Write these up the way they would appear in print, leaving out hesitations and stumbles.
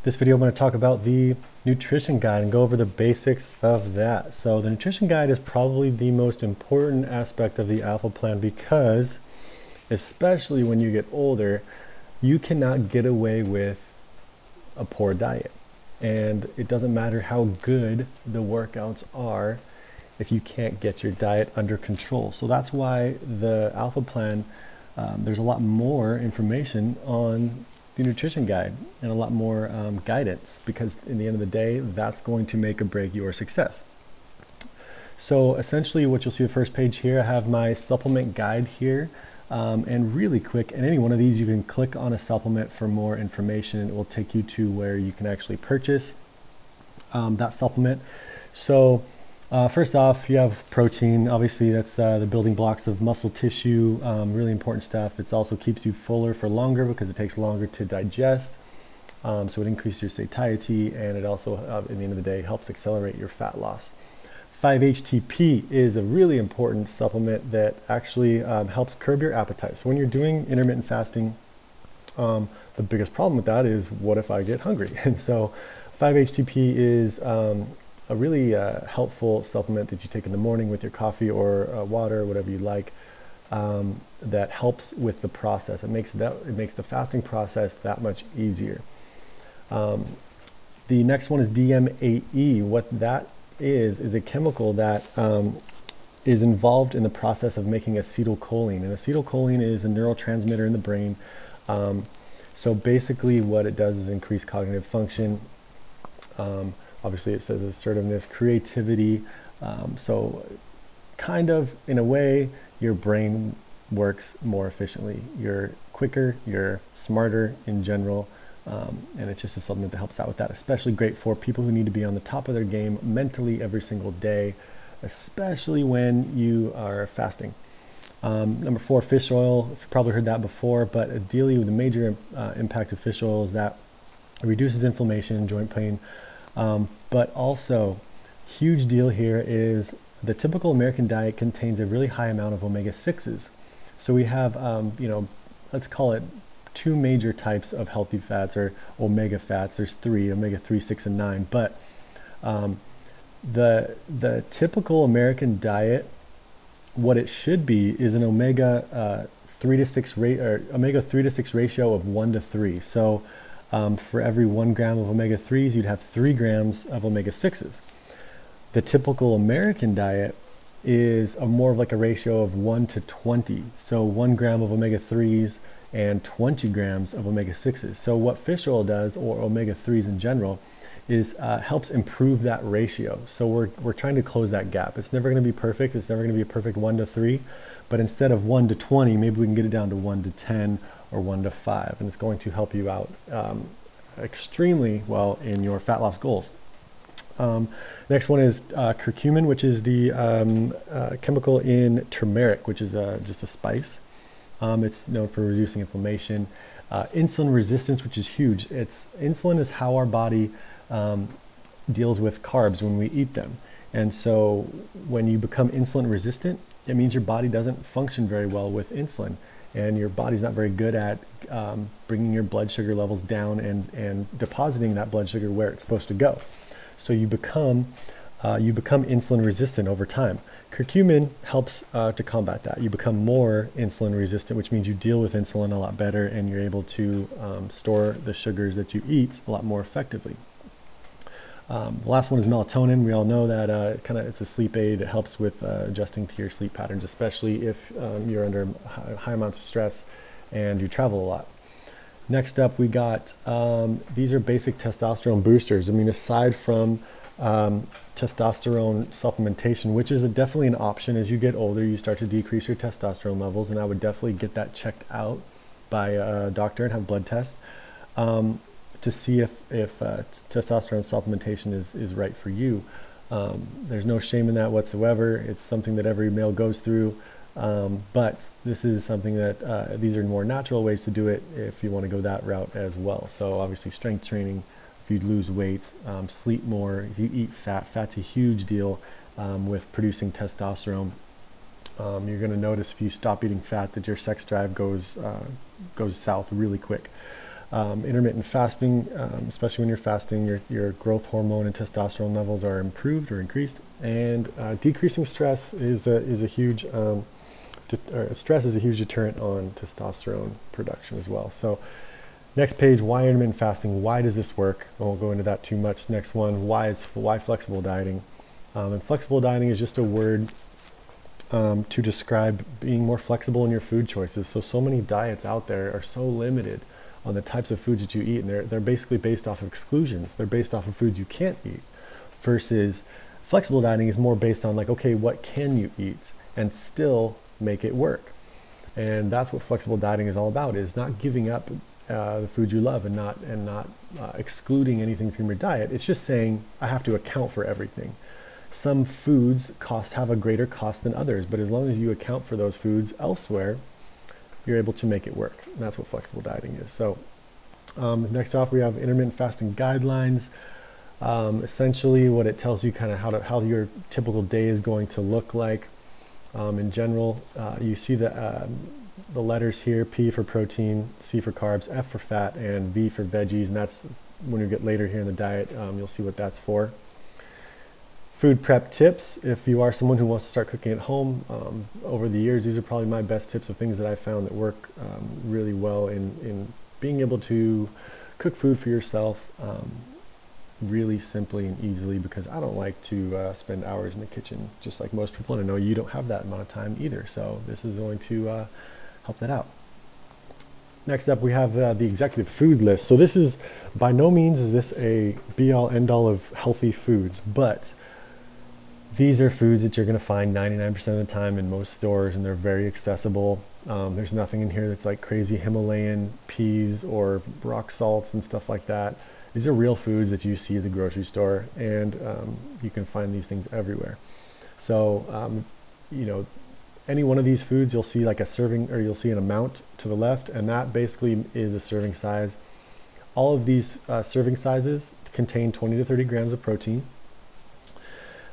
This video I'm going to talk about the nutrition guide and go over the basics of that. So the nutrition guide is probably the most important aspect of the Alpha Plan because, especially when you get older, you cannot get away with a poor diet. And it doesn't matter how good the workouts are if you can't get your diet under control. So that's why the Alpha Plan, there's a lot more information on the nutrition guide and a lot more guidance, because in the end of the day, that's going to make or break your success. So essentially what you'll see the first page here, I have my supplement guide here. And really quick, in any one of these, you can click on a supplement for more information, and it will take you to where you can actually purchase that supplement. So first off, you have protein. Obviously, that's the building blocks of muscle tissue, really important stuff. It also keeps you fuller for longer because it takes longer to digest. So it increases your satiety, and it also, in the end of the day, helps accelerate your fat loss. 5-HTP is a really important supplement that actually helps curb your appetite. So when you're doing intermittent fasting, the biggest problem with that is, what if I get hungry? And so 5-HTP is a really helpful supplement that you take in the morning with your coffee or water, whatever you like, that helps with the process. It makes the fasting process that much easier. The next one is DMAE. What that is a chemical that is involved in the process of making acetylcholine. And acetylcholine is a neurotransmitter in the brain. So basically what it does is increase cognitive function. Obviously it says assertiveness, creativity. So kind of, in a way, your brain works more efficiently. You're quicker, you're smarter in general. And it's just a supplement that helps out with that, especially great for people who need to be on the top of their game mentally every single day, especially when you are fasting. Number 4, fish oil. You've probably heard that before, but ideally the major impact of fish oil is that it reduces inflammation, joint pain, but also huge deal here is the typical American diet contains a really high amount of omega-6s. So we have, let's call it 2 major types of healthy fats, or omega fats. There's 3, omega-3, 6, and 9. But the typical American diet, what it should be is an omega 3 to 6 ratio of 1 to 3. So for every 1 gram of omega-3s, you'd have 3 grams of omega-6s. The typical American diet is more of like a ratio of 1 to 20. So 1 gram of omega-3s and 20 grams of omega-6s. So what fish oil does, or omega-3s in general, is helps improve that ratio. So we're trying to close that gap. It's never going to be perfect. It's never going to be a perfect 1 to 3, but instead of 1 to 20, maybe we can get it down to 1 to 10 or 1 to 5, and it's going to help you out extremely well in your fat loss goals. Next one is curcumin, which is the chemical in turmeric, which is just a spice. It's known for reducing inflammation. Insulin resistance, which is huge. Insulin is how our body deals with carbs when we eat them. And so when you become insulin resistant, it means your body doesn't function very well with insulin. And your body's not very good at bringing your blood sugar levels down and depositing that blood sugar where it's supposed to go. So you become insulin resistant over time. Curcumin helps to combat that. You become more insulin resistant, which means you deal with insulin a lot better, and you're able to store the sugars that you eat a lot more effectively. The last one is melatonin. We all know that it's a sleep aid. It helps with adjusting to your sleep patterns, especially if you're under high amounts of stress and you travel a lot. Next up, we got, these are basic testosterone boosters. I mean, aside from testosterone supplementation, which is definitely an option as you get older, you start to decrease your testosterone levels, and I would definitely get that checked out by a doctor and have a blood test to see if testosterone supplementation is right for you. There's no shame in that whatsoever. It's something that every male goes through, but this is something that these are more natural ways to do it if you want to go that route as well. So obviously strength training, if you lose weight, sleep more, if you eat fat. Fat's a huge deal with producing testosterone. You're going to notice if you stop eating fat that your sex drive goes south really quick. Intermittent fasting, especially when you're fasting, your growth hormone and testosterone levels are improved or increased. And decreasing stress is a huge stress is a huge deterrent on testosterone production as well. So next page, why intermittent fasting? Why does this work? I won't go into that too much. Next one, why flexible dieting? And flexible dieting is just a word to describe being more flexible in your food choices. So many diets out there are so limited on the types of foods that you eat, and they're basically based off of exclusions. They're based off of foods you can't eat, versus flexible dieting is more based on like, okay, what can you eat and still make it work? And that's what flexible dieting is all about, is not giving up the food you love and not excluding anything from your diet. It's just saying I have to account for everything. Some foods have a greater cost than others, but as long as you account for those foods elsewhere, you're able to make it work. And that's what flexible dieting is. So next off, we have intermittent fasting guidelines. Essentially what it tells you kind of how your typical day is going to look like. In general, you see the letters here: P for protein, C for carbs, F for fat, and V for veggies. And that's when you get later here in the diet, you'll see what that's for. Food prep tips. If you are someone who wants to start cooking at home, over the years, these are probably my best tips of things that I found that work really well in being able to cook food for yourself really simply and easily, because I don't like to spend hours in the kitchen just like most people, and I know you don't have that amount of time either. So this is going to help that out. Next up, we have the executive food list. So this is, by no means is this a be-all end-all of healthy foods, but these are foods that you're going to find 99% of the time in most stores, and they're very accessible. There's nothing in here that's like crazy Himalayan peas or rock salts and stuff like that. These are real foods that you see at the grocery store, and you can find these things everywhere. So, you know, any one of these foods, you'll see like a serving, or you'll see an amount to the left, and that basically is a serving size. All of these serving sizes contain 20 to 30 grams of protein.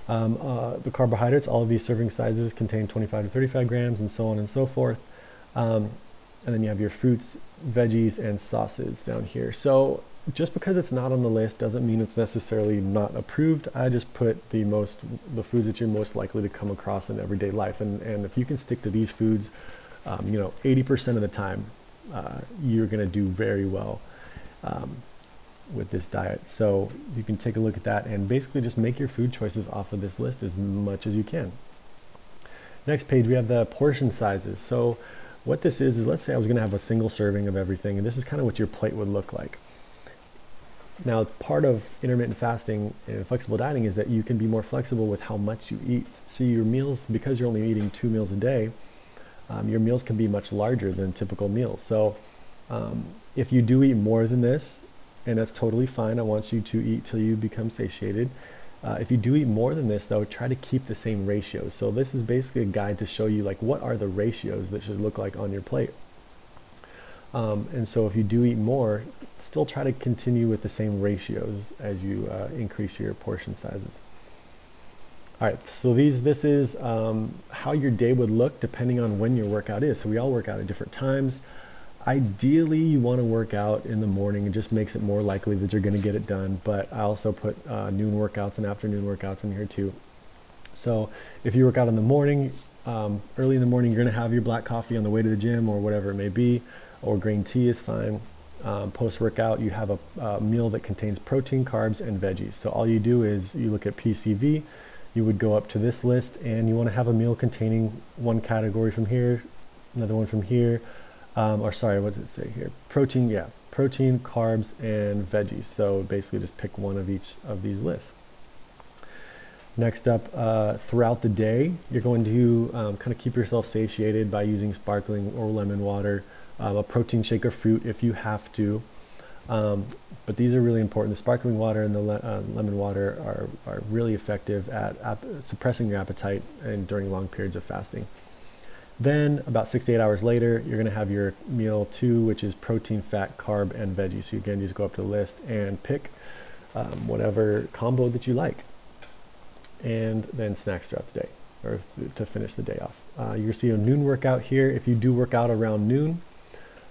The carbohydrates, all of these serving sizes contain 25 to 35 grams, and so on and so forth. And then you have your fruits, veggies, and sauces down here. So just because it's not on the list doesn't mean it's necessarily not approved. I just put the foods that you're most likely to come across in everyday life. And if you can stick to these foods, you know, 80% of the time, you're going to do very well with this diet. So you can take a look at that and basically just make your food choices off of this list as much as you can. Next page, we have the portion sizes. So what this is let's say I was going to have a single serving of everything, and this is kind of what your plate would look like. Now, part of intermittent fasting and flexible dieting is that you can be more flexible with how much you eat. So your meals, because you're only eating 2 meals a day, your meals can be much larger than typical meals. So if you do eat more than this, and that's totally fine, I want you to eat till you become satiated. If you do eat more than this, though, try to keep the same ratios. So this is basically a guide to show you like what are the ratios that should look like on your plate. And so if you do eat more, still try to continue with the same ratios as you increase your portion sizes. All right, so this is how your day would look depending on when your workout is. So we all work out at different times. Ideally, you want to work out in the morning. It just makes it more likely that you're going to get it done. But I also put noon workouts and afternoon workouts in here too. So if you work out in the morning, early in the morning, you're going to have your black coffee on the way to the gym or whatever it may be, or green tea is fine. Post-workout, you have a meal that contains protein, carbs, and veggies. So all you do is you look at PCV, you would go up to this list, and you want to have a meal containing one category from here, another one from here, or sorry, what does it say here? Protein, yeah, protein, carbs, and veggies. So basically just pick one of each of these lists. Next up, throughout the day, you're going to kind of keep yourself satiated by using sparkling or lemon water, a protein shake or fruit if you have to. But these are really important. The sparkling water and the lemon water are really effective at suppressing your appetite and during long periods of fasting. Then about 6 to 8 hours later, you're going to have your meal 2, which is protein, fat, carb, and veggies. So again, you just go up to the list and pick whatever combo that you like, and then snacks throughout the day, or to finish the day off. You'll see a noon workout here. If you do work out around noon,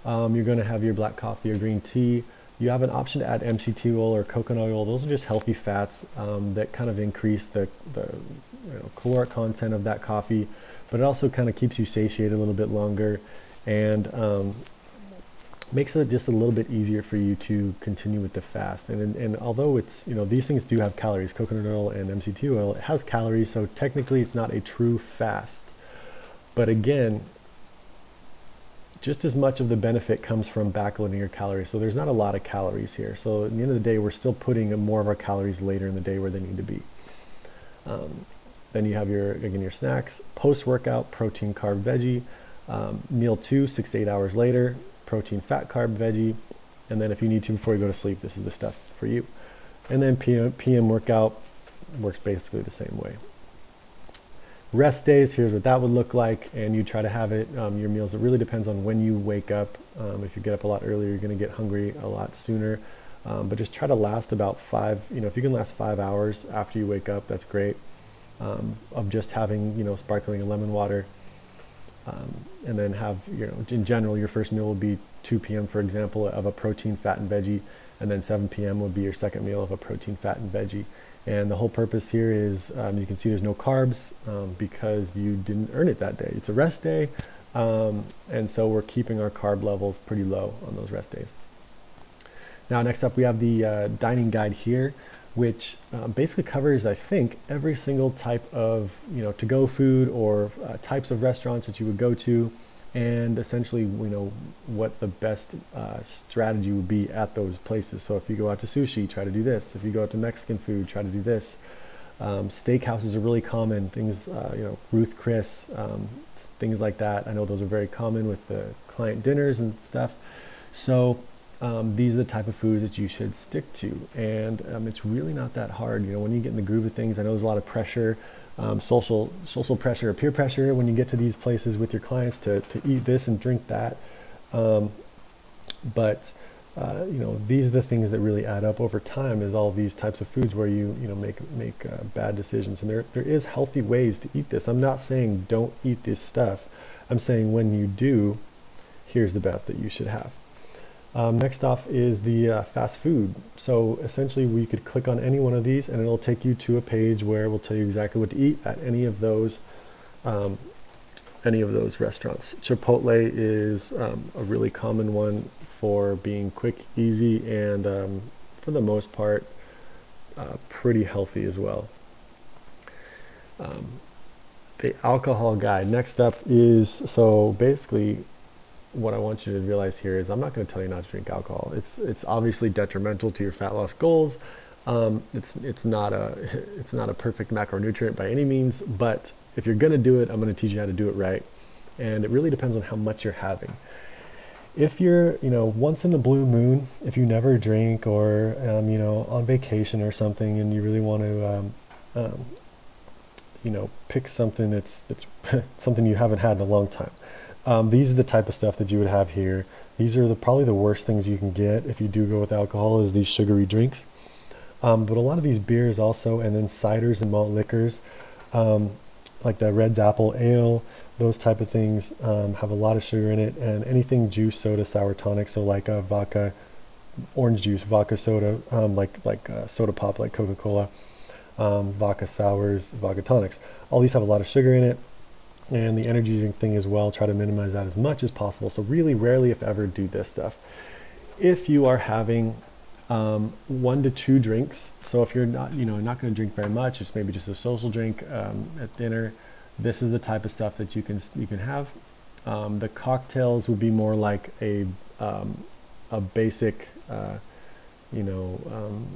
You're going to have your black coffee or green tea. You have an option to add MCT oil or coconut oil. Those are just healthy fats that kind of increase the caloric content of that coffee, but it also kind of keeps you satiated a little bit longer, and makes it just a little bit easier for you to continue with the fast. And although it's, these things do have calories, coconut oil and MCT oil, it has calories, so technically it's not a true fast. But again, just as much of the benefit comes from backloading your calories. So there's not a lot of calories here. So at the end of the day, we're still putting more of our calories later in the day where they need to be. Then you have your snacks, post-workout, protein, carb, veggie. Meal 2, 6 to 8 hours later, protein, fat, carb, veggie. And then if you need to before you go to sleep, this is the stuff for you. And then PM workout works basically the same way. Rest days, here's what that would look like, and you try to have it, your meals, it really depends on when you wake up. If you get up a lot earlier, you're going to get hungry a lot sooner, but just try to last about if you can last 5 hours after you wake up, that's great, of just having, sparkling and lemon water, and then have, in general, your first meal will be 2 p.m., for example, of a protein, fat, and veggie, and then 7 p.m. would be your second meal of a protein, fat, and veggie. And the whole purpose here is, you can see there's no carbs because you didn't earn it that day. It's a rest day, and so we're keeping our carb levels pretty low on those rest days. Now, next up, we have the dining guide here, which basically covers, I think, every single type of to-go food or types of restaurants that you would go to, and essentially, what the best strategy would be at those places. So if you go out to sushi, try to do this. If you go out to Mexican food, try to do this. Steakhouses are really common. Things, Ruth Chris, things like that. I know those are very common with the client dinners and stuff. So these are the type of foods that you should stick to. And it's really not that hard. When you get in the groove of things, I know there's a lot of pressure. Social pressure or peer pressure when you get to these places with your clients to eat this and drink that, but these are the things that really add up over time, is all these types of foods where you make bad decisions. And there is healthy ways to eat this. I'm not saying don't eat this stuff. I'm saying when you do, here's the best that you should have. Next off is the fast food. So essentially we could click on any one of these and it'll take you to a page where it will tell you exactly what to eat at any of those restaurants. Chipotle is a really common one for being quick, easy, and for the most part pretty healthy as well. The alcohol guide. Next up is, so basically what I want you to realize here is I'm not going to tell you not to drink alcohol. It's obviously detrimental to your fat loss goals. It's not a perfect macronutrient by any means, but if you're going to do it, I'm going to teach you how to do it right. And it really depends on how much you're having. If you're, once in a blue moon, if you never drink, or on vacation or something, and you really want to pick something that's something you haven't had in a long time. These are the type of stuff that you would have here. These are probably the worst things you can get if you do go with alcohol, is these sugary drinks. But a lot of these beers also, and then ciders and malt liquors, like the Red's Apple Ale, those type of things have a lot of sugar in it. And anything juice, soda, sour tonic, so like a vodka, orange juice, vodka soda, like soda pop, like Coca-Cola, vodka sours, vodka tonics. All these have a lot of sugar in it. And the energy drink thing as well, try to minimize that as much as possible. So really rarely, if ever, do this stuff. If you are having 1 to 2 drinks, so if you're not, not going to drink very much, it's maybe just a social drink at dinner, this is the type of stuff that you can have. The cocktails would be more like a basic,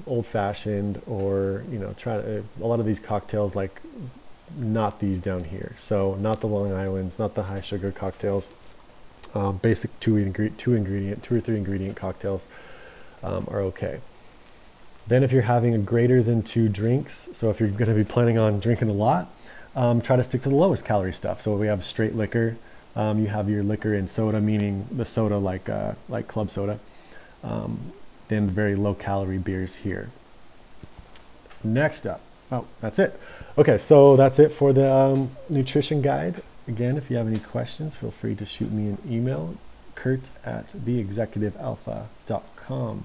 old-fashioned, or a lot of these cocktails, like not these down here. So not the Long Islands, not the high sugar cocktails. Basic 2 or 3 ingredient cocktails are okay. Then if you're having a greater than 2 drinks, so if you're going to be planning on drinking a lot, try to stick to the lowest calorie stuff. So we have straight liquor. You have your liquor and soda, meaning the soda like club soda. Then very low calorie beers here. Next up. Oh, that's it. Okay, so that's it for the nutrition guide. Again, if you have any questions, feel free to shoot me an email, kurt@theexecutivealpha.com.